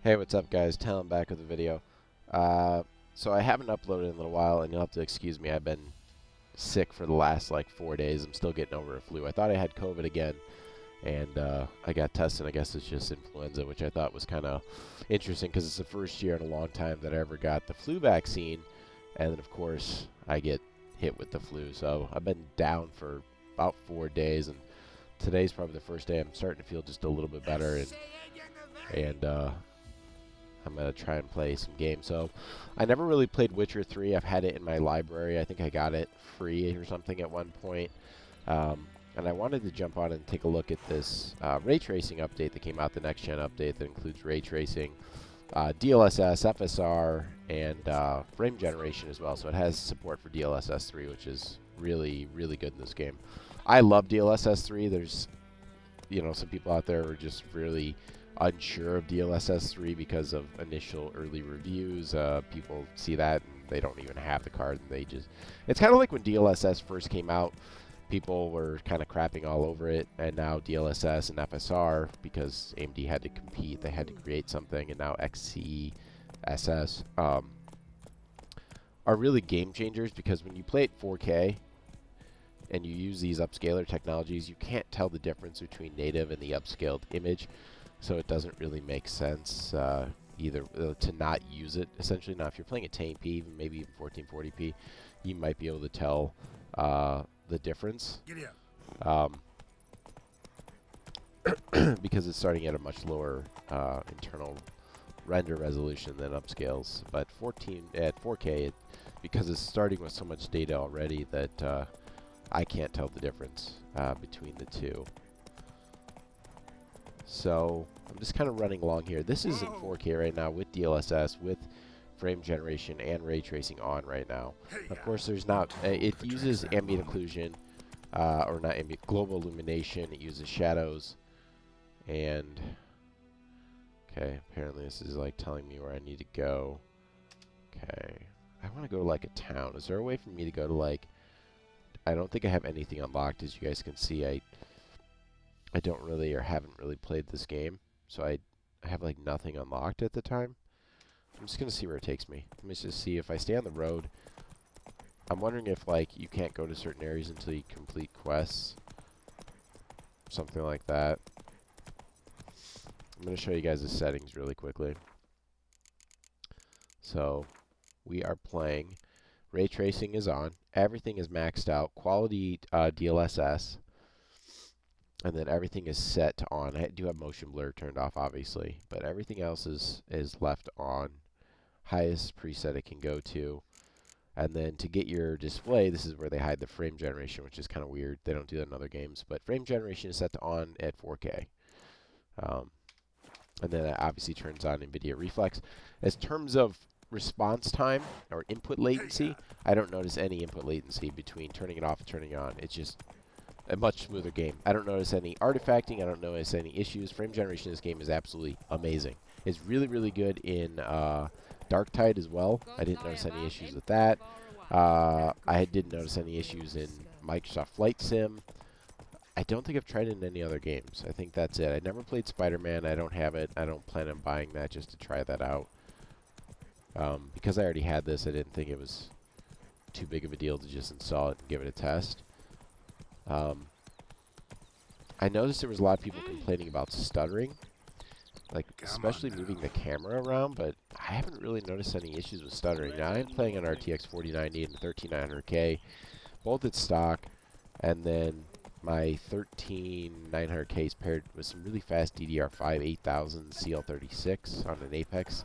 Hey, what's up, guys? Talon back with a video. Uh, so I haven't uploaded in a little while, and you'll have to excuse me. I've been sick for the last like 4 days. I'm still getting over a flu. I thought I had COVID again, and I got tested. I guess it's just influenza, which I thought was kind of interesting because it's the first year in a long time that I ever got the flu vaccine, and then of course I get hit with the flu. So I've been down for about 4 days, and today's probably the first day I'm starting to feel just a little bit better, and I'm going to try and play some games. So I never really played Witcher 3. I've had it in my library. I think I got it free or something at one point. And I wanted to jump on and take a look at this ray tracing update that came out, the next gen update that includes ray tracing, DLSS, FSR, and frame generation as well. So it has support for DLSS 3, which is really, really good in this game. I love DLSS 3. There's, some people out there who are just really unsure of DLSS 3 because of initial early reviews. People see that and they don't even have the card, and it's kind of like when DLSS first came out. People were kind of crapping all over it, and now DLSS and FSR, because AMD had to compete, they had to create something, and now XCSS are really game changers, because when you play at 4K and you use these upscaler technologies, you can't tell the difference between native and the upscaled image. So it doesn't really make sense either to not use it. Essentially, now if you're playing at 1080p, even maybe even 1440p, you might be able to tell the difference because it's starting at a much lower internal render resolution than upscales. But 4K, because it's starting with so much data already that I can't tell the difference between the two. So I'm just kind of running along here. This is in 4K right now with DLSS, with frame generation and ray tracing on right now. Of course, there's not. It uses ambient occlusion, or not ambient, global illumination. It uses shadows, and okay. Apparently, this is like telling me where I need to go. Okay, I want to go to like a town. Is there a way for me to go to like? I don't think I have anything unlocked, as you guys can see. I don't really, or haven't really played this game, so I have like nothing unlocked at the time. I'm just gonna see where it takes me. Let me just see if I stay on the road. I'm wondering if like you can't go to certain areas until you complete quests, something like that. I'm gonna show you guys the settings really quickly. So we are playing. Ray tracing is on. Everything is maxed out. Quality DLSS. And then everything is set to on. I do have motion blur turned off, obviously, but everything else is left on. Highest preset it can go to. And then to get your display, this is where they hide the frame generation, which is kind of weird. They don't do that in other games, but frame generation is set to on at 4K. And then it obviously turns on NVIDIA Reflex. As terms of response time or input latency, I don't notice any input latency between turning it off and turning it on. It's just a much smoother game. I don't notice any artifacting. I don't notice any issues. Frame generation in this game is absolutely amazing. It's really, really good in Dark Tide as well. I didn't notice any issues with that. I didn't notice any issues in Microsoft Flight Sim. I don't think I've tried it in any other games. I think that's it. I never played Spider-Man. I don't have it. I don't plan on buying that just to try that out. Because I already had this, I didn't think it was too big of a deal to just install it and give it a test. I noticed there was a lot of people complaining about stuttering, like especially moving the camera around, but I haven't really noticed any issues with stuttering. Now I'm playing on RTX 4090 and 13900K, both at stock, and then my 13900K is paired with some really fast DDR5 8000 CL36 on an Apex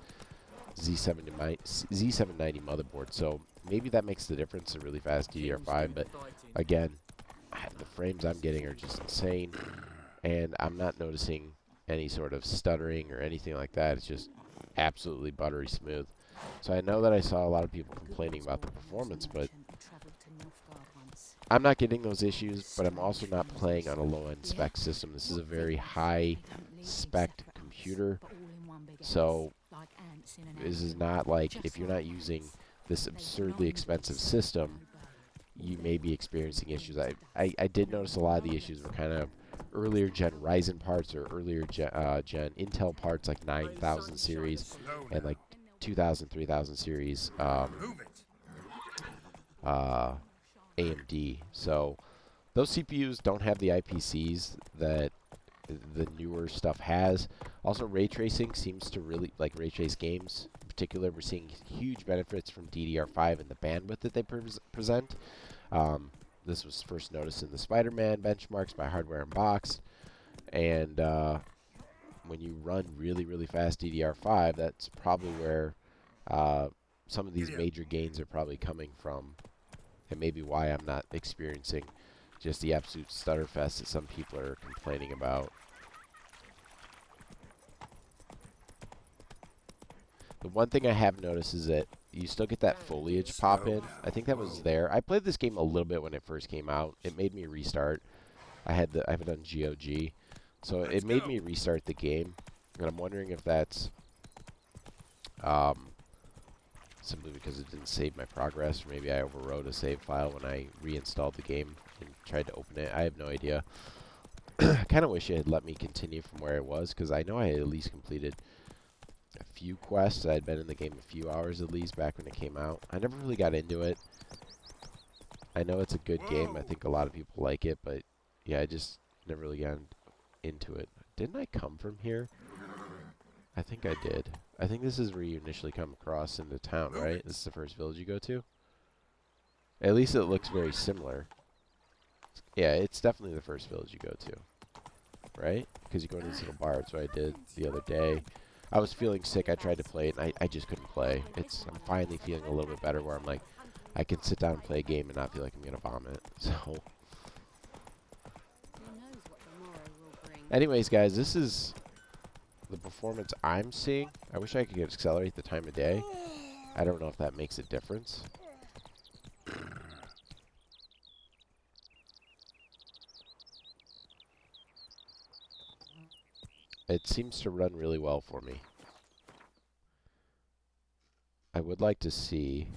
Z790 motherboard. So maybe that makes the difference, a really fast DDR5, but again, the frames I'm getting are just insane, and I'm not noticing any sort of stuttering or anything like that. It's just absolutely buttery smooth. So I know that I saw a lot of people complaining about the performance, but I'm not getting those issues, but I'm also not playing on a low-end spec system. This is a very high-spec computer, so this is not like, if you're not using this absurdly expensive system, you may be experiencing issues. I did notice a lot of the issues were kind of earlier gen Ryzen parts or earlier gen Intel parts like 9000 series and like 2000, 3000 series AMD. So those CPUs don't have the IPCs that the newer stuff has. Also, ray tracing seems to really, like ray trace games in particular, we're seeing huge benefits from DDR5 and the bandwidth that they present. This was first noticed in the Spider-Man benchmarks by Hardware Unboxed. And when you run really, really fast DDR5, that's probably where some of these major gains are probably coming from. And maybe why I'm not experiencing just the absolute stutterfest that some people are complaining about. The one thing I have noticed is that you still get that foliage pop in. I think that was there. I played this game a little bit when it first came out. It made me restart. I have it on GOG, so it made me restart the game. And I'm wondering if that's simply because it didn't save my progress, or maybe I overwrote a save file when I reinstalled the game and tried to open it. I have no idea. I kind of wish it had let me continue from where I was, because I know I had at least completed a few quests. I'd been in the game a few hours at least back when it came out. I never really got into it. I know it's a good game. I think a lot of people like it, but yeah, I just never really got into it. Didn't I come from here? I think I did. I think this is where you initially come across into town, right? This is the first village you go to? At least it looks very similar. Yeah, it's definitely the first village you go to, right? Because you go into this little bar. That's what I did the other day. I was feeling sick. I tried to play it, and I just couldn't play. I'm finally feeling a little bit better where I'm like, I can sit down and play a game and not feel like I'm going to vomit. So, anyways, guys, this is the performance I'm seeing. I wish I could accelerate the time of day. I don't know if that makes a difference. It seems to run really well for me. I would like to see.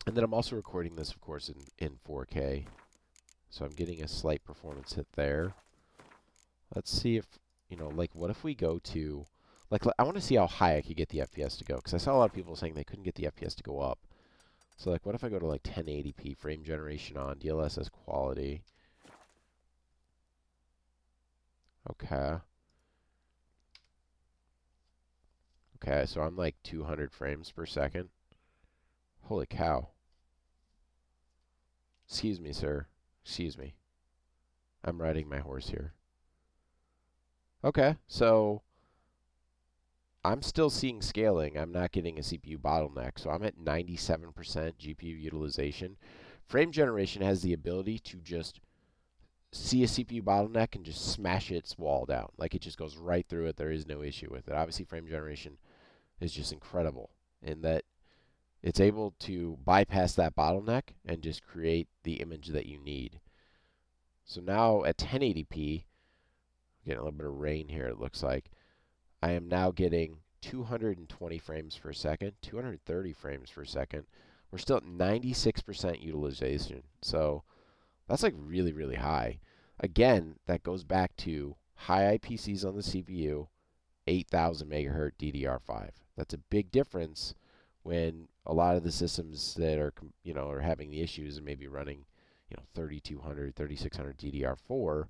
And then I'm also recording this, of course, in 4K. So I'm getting a slight performance hit there. Let's see if, you know, like, what if we go to, like, I want to see how high I could get the FPS to go. Because I saw a lot of people saying they couldn't get the FPS to go up. So, like, what if I go to, like, 1080p, frame generation on, DLSS quality. Okay. Okay, so I'm like 200 frames per second. Holy cow. Excuse me, sir. Excuse me. I'm riding my horse here. Okay, so I'm still seeing scaling. I'm not getting a CPU bottleneck, so I'm at 97% GPU utilization. Frame generation has the ability to just see a CPU bottleneck and just smash its wall down. Like, it just goes right through it. There is no issue with it. Obviously, frame generation is just incredible in that it's able to bypass that bottleneck and just create the image that you need. So now at 1080p, getting a little bit of rain here, it looks like, I am now getting 220 frames per second, 230 frames per second. We're still at 96% utilization. So that's like really, really high. Again, that goes back to high IPCs on the CPU, 8,000 megahertz DDR5. That's a big difference when a lot of the systems that are, you know, are having the issues and maybe running, you know, 3200, 3600 DDR4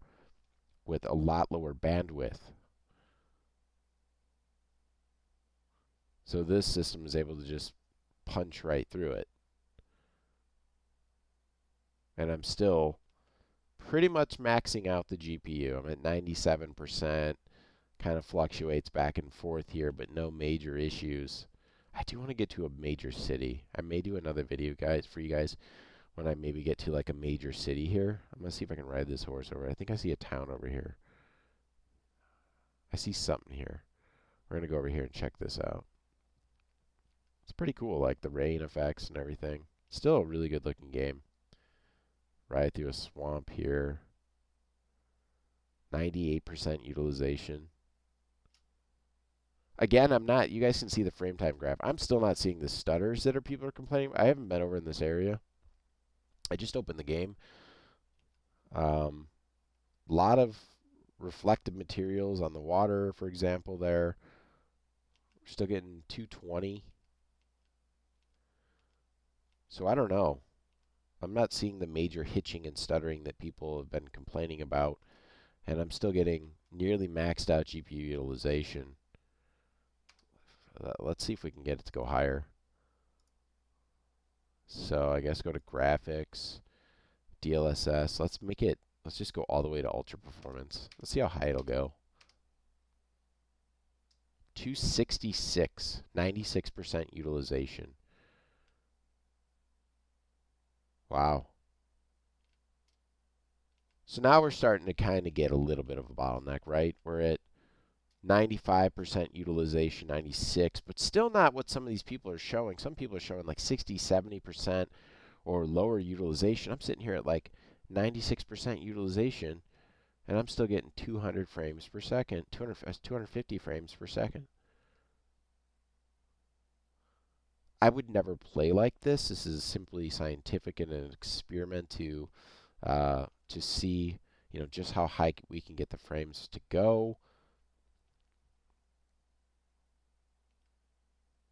with a lot lower bandwidth. So this system is able to just punch right through it. And I'm still pretty much maxing out the GPU. I'm at 97%. Kind of fluctuates back and forth here, but no major issues. I do want to get to a major city. I may do another video, guys, for you guys when I maybe get to like a major city here. I'm going to see if I can ride this horse over. I think I see a town over here. I see something here. We're going to go over here and check this out. It's pretty cool, like the rain effects and everything. Still a really good looking game. Ride through a swamp here. 98% utilization. Again, I'm not, you guys can see the frame time graph. I'm still not seeing the stutters that people are complaining. I haven't been over in this area. I just opened the game. A lot of reflective materials on the water, for example, there. We're still getting 220. So I don't know. I'm not seeing the major hitching and stuttering that people have been complaining about, and I'm still getting nearly maxed out GPU utilization. Let's see if we can get it to go higher. So I guess go to graphics, DLSS. Let's just go all the way to ultra performance. Let's see how high it'll go. 266, 96% utilization. Wow. So now we're starting to kind of get a little bit of a bottleneck, right? We're at 95% utilization, 96, but still not what some of these people are showing. Some people are showing like 60, 70% or lower utilization. I'm sitting here at like 96% utilization, and I'm still getting 200 frames per second, 250 frames per second. I would never play like this. This is simply scientific and an experiment to see, just how high we can get the frames to go,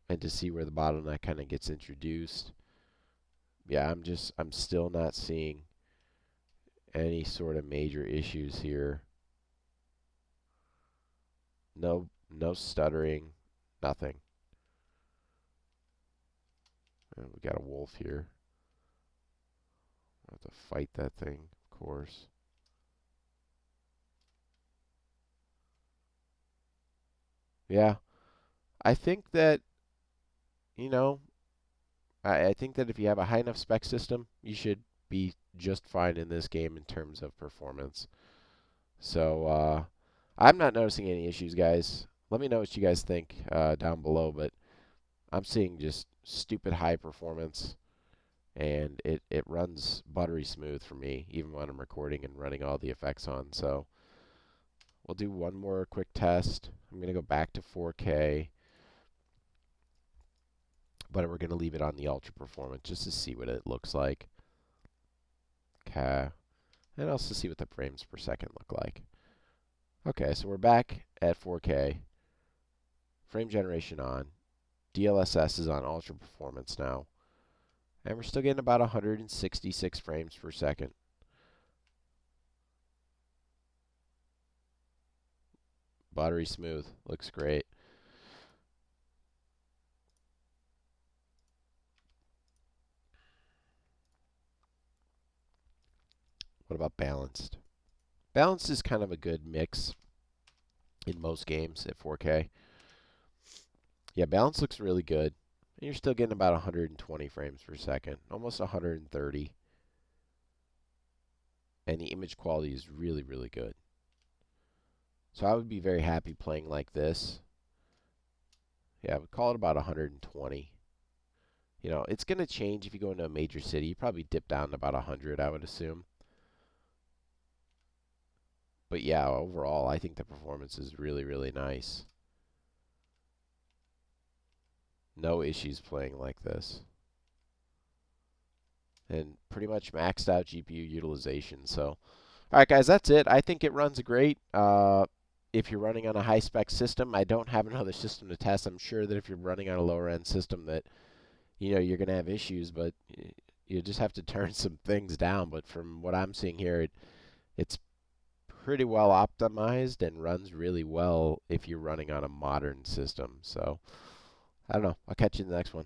and to see where the bottleneck kind of gets introduced. Yeah, I'm still not seeing any sort of major issues here. No stuttering, nothing. And we got a wolf here. I have to fight that thing, of course. Yeah, I think that, I think that if you have a high enough spec system, you should be just fine in this game in terms of performance. So I'm not noticing any issues, guys. Let me know what you guys think down below, but I'm seeing just stupid high performance, and it runs buttery smooth for me, even when I'm recording and running all the effects on. So we'll do one more quick test. I'm going to go back to 4K, but we're going to leave it on the ultra performance just to see what it looks like. Okay. And also see what the frames per second look like. Okay, so we're back at 4K. Frame generation on. DLSS is on ultra performance now. And we're still getting about 166 frames per second. Buttery smooth. Looks great. What about balanced? Balanced is kind of a good mix in most games at 4K. Yeah, balance looks really good. And you're still getting about 120 frames per second, almost 130. And the image quality is really, really good. So I would be very happy playing like this. Yeah, I would call it about 120. It's going to change if you go into a major city. You probably dip down to about 100, I would assume. But yeah, overall, I think the performance is really, really nice. No issues playing like this. And pretty much maxed out GPU utilization. So, all right, guys, that's it. I think it runs great. If you're running on a high-spec system, I don't have another system to test. I'm sure that if you're running on a lower-end system that, you're going to have issues, but you just have to turn some things down. But from what I'm seeing here, it's pretty well optimized and runs really well if you're running on a modern system. So, I don't know. I'll catch you in the next one.